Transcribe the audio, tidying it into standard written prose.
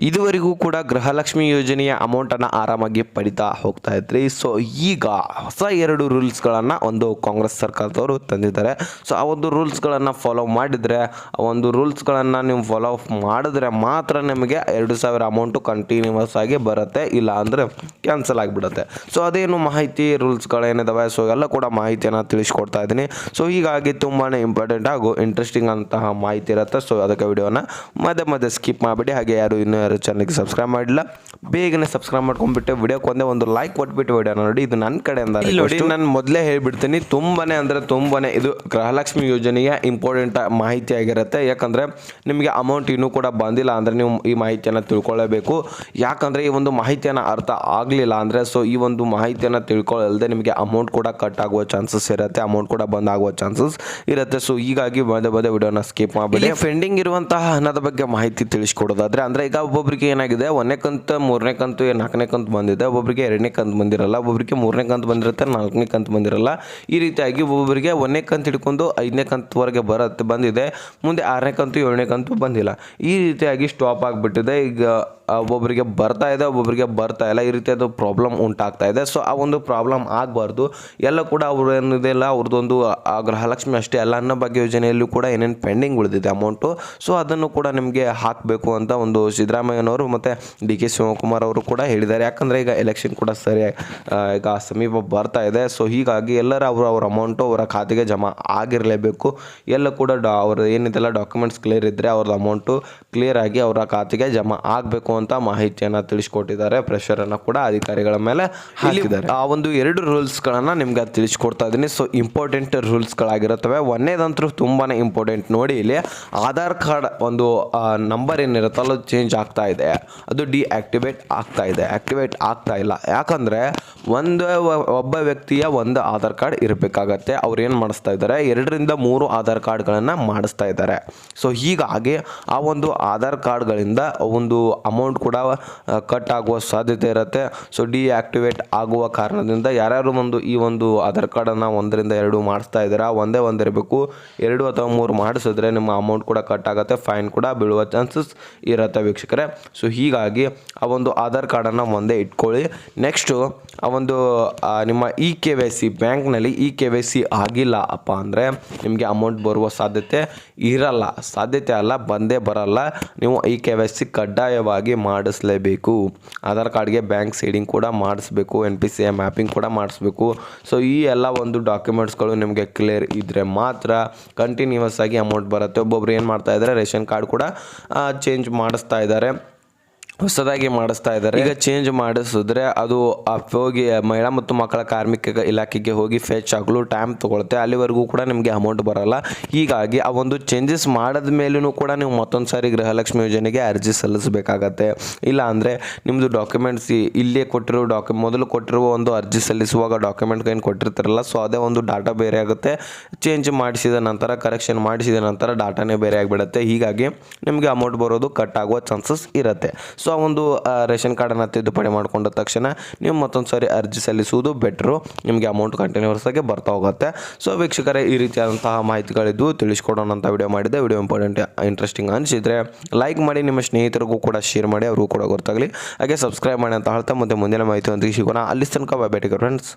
ಇದುವರೆಗೂ ಕೂಡ ಗೃಹಲಕ್ಷ್ಮಿ ಯೋಜನೆಯ ಅಮೌಂಟನ್ನು ಆರಾಮಾಗಿ ಪಡಿತಾ ಹೋಗ್ತಾ ಇದ್ರಿ. ಸೊ ಈಗ ಹೊಸ 2 ರೂಲ್ಸ್ಗಳನ್ನು ಒಂದು ಕಾಂಗ್ರೆಸ್ ಸರ್ಕಾರದವರು ತಂದಿದ್ದಾರೆ. ಸೊ ಆ ಒಂದು ರೂಲ್ಸ್ಗಳನ್ನು ಫಾಲೋ ಮಾಡಿದರೆ, ಆ ಒಂದು ರೂಲ್ಸ್ಗಳನ್ನು ನೀವು ಫಾಲೋ ಮಾಡಿದ್ರೆ ಮಾತ್ರ ನಿಮಗೆ 2,000 ಅಮೌಂಟು ಕಂಟಿನ್ಯೂಸ್ ಆಗಿ ಬರುತ್ತೆ, ಇಲ್ಲ ಅಂದರೆ ಕ್ಯಾನ್ಸಲ್ ಆಗಿಬಿಡುತ್ತೆ. ಸೊ ಅದೇನು ಮಾಹಿತಿ ರೂಲ್ಸ್ಗಳೇನಿದಾವೆ, ಸೊ ಎಲ್ಲ ಕೂಡ ಮಾಹಿತಿಯನ್ನು ತಿಳಿಸ್ಕೊಡ್ತಾ ಇದ್ದೀನಿ. ಸೊ ಹೀಗಾಗಿ ತುಂಬಾ ಇಂಪಾರ್ಟೆಂಟ್ ಹಾಗೂ ಇಂಟ್ರೆಸ್ಟಿಂಗ್ ಅಂತಹ ಮಾಹಿತಿ ಇರುತ್ತೆ. ಸೊ ಅದಕ್ಕೆ ವಿಡಿಯೋನ ಮಧ್ಯೆ ಸ್ಕಿಪ್ ಮಾಡಿಬಿಡಿ. ಹಾಗೆ ಯಾರು ಚಾನಲ್ಗೆ ಸಬ್ಸ್ಕ್ರೈಬ್ ಮಾಡಿಲ್ಲ, ಬೇಗನೆ ಸಬ್ಸ್ಕ್ರೈಬ್ ಮಾಡ್ಕೊಂಡ್ಬಿಟ್ಟು ವಿಡಿಯೋಕ್ಕೆ ಒಂದು ಲೈಕ್ ಕೊಟ್ಬಿಟ್ಟು ವಿಡಿಯೋ ನೋಡಿ. ಇದು ನನ್ನ ಕಡೆಯಿಂದ ನೋಡಿ, ನಾನು ಮೊದಲೇ ಹೇಳ್ಬಿಡ್ತೀನಿ, ತುಂಬಾನೇ ಇದು ಗೃಹಲಕ್ಷ್ಮಿ ಯೋಜನೆಯ ಇಂಪಾರ್ಟೆಂಟ್ ಮಾಹಿತಿ ಆಗಿರುತ್ತೆ. ಯಾಕಂದರೆ ನಿಮಗೆ ಅಮೌಂಟ್ ಇನ್ನೂ ಕೂಡ ಬಂದಿಲ್ಲ ಅಂದರೆ ನೀವು ಈ ಮಾಹಿತಿಯನ್ನು ತಿಳ್ಕೊಳ್ಳೇಬೇಕು. ಯಾಕಂದರೆ ಈ ಒಂದು ಮಾಹಿತಿಯನ್ನು ಅರ್ಥ ಆಗಲಿಲ್ಲ ಅಂದರೆ, ಸೊ ಈ ಒಂದು ಮಾಹಿತಿಯನ್ನು ತಿಳ್ಕೊಳ್ಳದೆ ನಿಮಗೆ ಅಮೌಂಟ್ ಕೂಡ ಕಟ್ ಆಗುವ ಚಾನ್ಸಸ್ ಇರುತ್ತೆ, ಅಮೌಂಟ್ ಕೂಡ ಬಂದ್ ಆಗುವ ಚಾನ್ಸಸ್ ಇರುತ್ತೆ. ಸೊ ಹೀಗಾಗಿ ಮಧ್ಯೆ ವಿಡಿಯೋನ ಸ್ಕಿಪ್ ಮಾಡಬೇಡಿ. ಪೆಂಡಿಂಗ್ ಇರುವಂತಹ ಹಣದ ಬಗ್ಗೆ ಮಾಹಿತಿ ತಿಳಿಸ್ಕೊಡೋದಾದ್ರೆ, ಅಂದರೆ ಈಗ ಒಬ್ಬೊಬ್ಬರಿಗೆ ಏನಾಗಿದೆ, 1ನೇ ಕಂತು 3ನೇ ಕಂತು 4ನೇ ಕಂತು ಬಂದಿದೆ, ಒಬ್ಬೊಬ್ಬರಿಗೆ 2ನೇ ಕಂತು ಬಂದಿರಲ್ಲ, ಒಬ್ಬೊಬ್ಬರಿಗೆ 3ನೇ ಕಂತು ಬಂದಿರುತ್ತೆ, 4ನೇ ಕಂತು ಬಂದಿರಲ್ಲ. ಈ ರೀತಿಯಾಗಿ ಒಬ್ಬೊಬ್ಬರಿಗೆ 1ನೇ ಕಂತು ಹಿಡ್ಕೊಂಡು 5ನೇ ಕಂತುವರೆಗೆ ಬಂದಿದೆ, ಮುಂದೆ 6ನೇ ಕಂತು 7ನೇ ಕಂತು ಬಂದಿಲ್ಲ. ಈ ರೀತಿಯಾಗಿ ಸ್ಟಾಪ್ ಆಗಿಬಿಟ್ಟಿದೆ. ಈಗ ಒಬ್ಬೊಬ್ಬರಿಗೆ ಬರ್ತಾ ಇದೆ, ಒಬ್ಬೊಬ್ಬರಿಗೆ ಬರ್ತಾ ಇಲ್ಲ. ಈ ರೀತಿಯಾದ ಪ್ರಾಬ್ಲಮ್ ಉಂಟಾಗ್ತಾ ಇದೆ. ಸೊ ಆ ಒಂದು ಪ್ರಾಬ್ಲಮ್ ಆಗಬಾರ್ದು. ಎಲ್ಲ ಕೂಡ ಅವರು ಏನಿದೆಲ್ಲ ಅವ್ರದ್ದೊಂದು ಗೃಹಲಕ್ಷ್ಮಿ ಅಷ್ಟೇ ಅಲ್ಲ, ಅನ್ನಭಾಗ್ಯ ಯೋಜನೆಯಲ್ಲೂ ಕೂಡ ಏನೇನು ಪೆಂಡಿಂಗ್ ಉಳಿದಿದೆ ಅಮೌಂಟು, ಸೊ ಅದನ್ನು ಕೂಡ ನಿಮಗೆ ಹಾಕಬೇಕು ಅಂತ ಒಂದು ಸಿದ್ದರಾಮಯ್ಯನವರು ಮತ್ತು ಡಿ.ಕೆ. ಶಿವಕುಮಾರ್ ಅವರು ಕೂಡ ಹೇಳಿದ್ದಾರೆ. ಯಾಕಂದರೆ ಈಗ ಎಲೆಕ್ಷನ್ ಕೂಡ ಈಗ ಸಮೀಪ ಬರ್ತಾ ಇದೆ. ಸೊ ಹೀಗಾಗಿ ಎಲ್ಲರ ಅವ್ರ ಅಮೌಂಟು ಅವರ ಖಾತೆಗೆ ಜಮಾ ಆಗಿರಲೇಬೇಕು. ಎಲ್ಲ ಕೂಡ ಅವ್ರ ಏನಿದೆಲ್ಲ ಡಾಕ್ಯುಮೆಂಟ್ಸ್ ಕ್ಲಿಯರ್ ಇದ್ದರೆ ಅವ್ರದ್ದು ಅಮೌಂಟು ಕ್ಲಿಯರ್ ಆಗಿ ಅವರ ಖಾತೆಗೆ ಜಮಾ ಆಗಬೇಕು ಅಂತ ಮಾಹಿತಿಯನ್ನು ತಿಳಿಸ್ಕೊಟ್ಟಿದ್ದಾರೆ. ಪ್ರೆಷರನ್ನು ಕೂಡ ಅಧಿಕಾರಿಗಳ ಮೇಲೆ ಹಾಕಿದ್ದಾರೆ. ಆ ಒಂದು 2 ರೂಲ್ಸ್ಗಳನ್ನು ನಿಮ್ಗೆ ತಿಳಿಸ್ಕೊಡ್ತಾ ಇದ್ದೀನಿ. So important ರೂಲ್ಸ್ಗಳಾಗಿರುತ್ತವೆ. ಒಂದೇದಂತೂ ತುಂಬಾ ಇಂಪಾರ್ಟೆಂಟ್ ನೋಡಿ. ಇಲ್ಲಿ ಆಧಾರ್ ಕಾರ್ಡ್ ಒಂದು ನಂಬರ್ ಏನಿರುತ್ತಲ್ಲ ಅದು ಚೇಂಜ್ ಆಗ್ತಾ ಇದೆ, ಅದು ಡಿಆಕ್ಟಿವೇಟ್ ಆಗ್ತಾ ಇದೆ, ಆಕ್ಟಿವೇಟ್ ಆಗ್ತಾ ಇಲ್ಲ. ಯಾಕಂದರೆ ಒಬ್ಬ ವ್ಯಕ್ತಿಯ ಒಂದು ಆಧಾರ್ ಕಾರ್ಡ್ ಇರಬೇಕಾಗತ್ತೆ. ಅವ್ರು ಏನು ಮಾಡಿಸ್ತಾ ಇದ್ದಾರೆ, 2 ರಿಂದ 3 ಆಧಾರ್ ಕಾರ್ಡ್ಗಳನ್ನು ಮಾಡಿಸ್ತಾ ಇದ್ದಾರೆ. ಸೊ ಹೀಗಾಗಿ ಆ ಒಂದು ಆಧಾರ್ ಕಾರ್ಡ್ಗಳಿಂದ ಒಂದು ಅಮೌಂಟ್ ಕೂಡ ಕಟ್ ಆಗುವ ಸಾಧ್ಯತೆ ಇರುತ್ತೆ. ಸೊ ಡಿಆಕ್ಟಿವೇಟ್ ಆಗುವ ಕಾರಣದಿಂದ ಯಾರ್ಯಾರು ಈ ಒಂದು ಆಧಾರ್ ಕಾರ್ಡನ್ನು 1 ರಿಂದ 2 ಮಾಡಿಸ್ತಾ ಇದ್ದೀರಾ, ಒಂದೇ ಇರಬೇಕು. 2 ಅಥವಾ 3 ಮಾಡಿಸಿದ್ರೆ ನಿಮ್ಮ ಅಮೌಂಟ್ ಕೂಡ ಕಟ್ ಆಗುತ್ತೆ, ಫೈನ್ ಕೂಡ ಬೀಳುವ ಚಾನ್ಸಸ್ ಇರುತ್ತೆ ವೀಕ್ಷಕರೇ. ಸೊ ಹೀಗಾಗಿ ಆ ಒಂದು ಆಧಾರ್ ಕಾರ್ಡನ್ನು ಒಂದೇ ಇಟ್ಕೊಳ್ಳಿ. ನೆಕ್ಸ್ಟು ಆ ಒಂದು ನಿಮ್ಮ KYC ಬ್ಯಾಂಕ್ನಲ್ಲಿ KYC ಆಗಿಲ್ಲ ಅಪ್ಪ ಅಂದರೆ ನಿಮಗೆ ಅಮೌಂಟ್ ಬರುವ ಸಾಧ್ಯತೆ ಇರಲ್ಲ, ಸಾಧ್ಯತೆ ಅಲ್ಲ, ಬಂದೇ ಬರಲ್ಲ. ನೀವು KYC ಕಡ್ಡಾಯವಾಗಿ ಮಾಡಿಸಲೇಬೇಕು. ಆಧಾರ್ ಕಾರ್ಡ್ಗೆ ಬ್ಯಾಂಕ್ ಸೀಡಿಂಗ್ ಕೂಡ ಮಾಡಿಸ್ಬೇಕು, NPCI ಮ್ಯಾಪಿಂಗ್ ಕೂಡ ಮಾಡಿಸ್ಬೇಕು. ಸೊ ಈ ಎಲ್ಲ ಒಂದು ಡಾಕ್ಯುಮೆಂಟ್ಸ್ಗಳು ನಿಮಗೆ ಕ್ಲಿಯರ್ ಇದ್ದರೆ ಮಾತ್ರ ಕಂಟಿನ್ಯೂಸ್ ಆಗಿ ಅಮೌಂಟ್ ಬರುತ್ತೆ. ಒಬ್ಬೊಬ್ರು ಏನು ಮಾಡ್ತಾ ಇದ್ದಾರೆ, ರೇಷನ್ ಕಾರ್ಡ್ ಕೂಡ ಚೇಂಜ್ ಮಾಡಿಸ್ತಾ ಇದ್ದಾರೆ, ಹೊಸದಾಗಿ ಮಾಡಿಸ್ತಾ ಇದ್ದಾರೆ. ಈಗ ಚೇಂಜ್ ಮಾಡಿಸಿದ್ರೆ ಅದು ಹೋಗಿ ಮಹಿಳಾ ಮತ್ತು ಮಕ್ಕಳ ಕಾರ್ಮಿಕ ಇಲಾಖೆಗೆ ಹೋಗಿ ಫೆಚ್ ಆಗಲು ಟೈಮ್ ತೊಗೊಳುತ್ತೆ. ಅಲ್ಲಿವರೆಗೂ ಕೂಡ ನಿಮಗೆ ಅಮೌಂಟ್ ಬರಲ್ಲ. ಹೀಗಾಗಿ ಆ ಒಂದು ಚೇಂಜಸ್ ಮಾಡಿದ ಮೇಲೂ ಕೂಡ ನೀವು ಮತ್ತೊಂದು ಸಾರಿ ಗೃಹಲಕ್ಷ್ಮಿ ಯೋಜನೆಗೆ ಅರ್ಜಿ ಸಲ್ಲಿಸಬೇಕಾಗತ್ತೆ. ಇಲ್ಲ ಅಂದರೆ ನಿಮ್ಮದು ಡಾಕ್ಯುಮೆಂಟ್ಸ್ ಇಲ್ಲೇ ಮೊದಲು ಕೊಟ್ಟಿರುವ ಒಂದು ಅರ್ಜಿ ಸಲ್ಲಿಸುವಾಗ ಡಾಕ್ಯುಮೆಂಟ್ ಏನು ಕೊಟ್ಟಿರ್ತಾರಲ್ಲ, ಸೊ ಅದೇ ಒಂದು ಡಾಟಾ ಬೇರೆ ಆಗುತ್ತೆ. ಚೇಂಜ್ ಮಾಡಿಸಿದ ನಂತರ, ಕರೆಕ್ಷನ್ ಮಾಡಿಸಿದ ನಂತರ ಡಾಟಾನೇ ಬೇರೆ ಆಗಿಬಿಡುತ್ತೆ. ಹೀಗಾಗಿ ನಿಮಗೆ ಅಮೌಂಟ್ ಬರೋದು ಕಟ್ ಆಗುವ ಚಾನ್ಸಸ್ ಇರುತ್ತೆ. ಸೊ ಆ ಒಂದು ರೇಷನ್ ಕಾರ್ಡನ್ನು ತಿದ್ದುಪಡಿ ಮಾಡಿಕೊಂಡ ತಕ್ಷಣ ನೀವು ಮತ್ತೊಂದು ಸಾರಿ ಅರ್ಜಿ ಸಲ್ಲಿಸುವುದು ಬೆಟ್ರು, ನಿಮಗೆ ಅಮೌಂಟ್ ಕಂಟಿನ್ಯೂಸ್ ಆಗಿ ಬರ್ತಾ ಹೋಗುತ್ತೆ. ಸೊ ವೀಕ್ಷಕರೇ, ಈ ರೀತಿಯಾದಂತಹ ಮಾಹಿತಿಗಳಿದ್ದು ತಿಳಿಸ್ಕೊಡೋಣ ಅಂತ ವಿಡಿಯೋ ಮಾಡಿದೆ. ವಿಡಿಯೋ ಇಂಟ್ರೆಸ್ಟಿಂಗ್ ಅನಿಸಿದರೆ ಲೈಕ್ ಮಾಡಿ, ನಿಮ್ಮ ಸ್ನೇಹಿತರಿಗೂ ಕೂಡ ಶೇರ್ ಮಾಡಿ, ಅವ್ರಿಗೂ ಕೂಡ ಗೊತ್ತಾಗಲಿ. ಹಾಗೆ ಸಬ್ಸ್ಕ್ರೈಬ್ ಮಾಡಿ ಅಂತ ಹೇಳ್ತಾ ಮುಂದಿನ ಮಾಹಿತಿಯೊಂದಿಗೆ ಸಿಗೋಣ. ಅಲ್ಲಿ ತನಕ ಬೈ ಬೈ ಫ್ರೆಂಡ್ಸ್.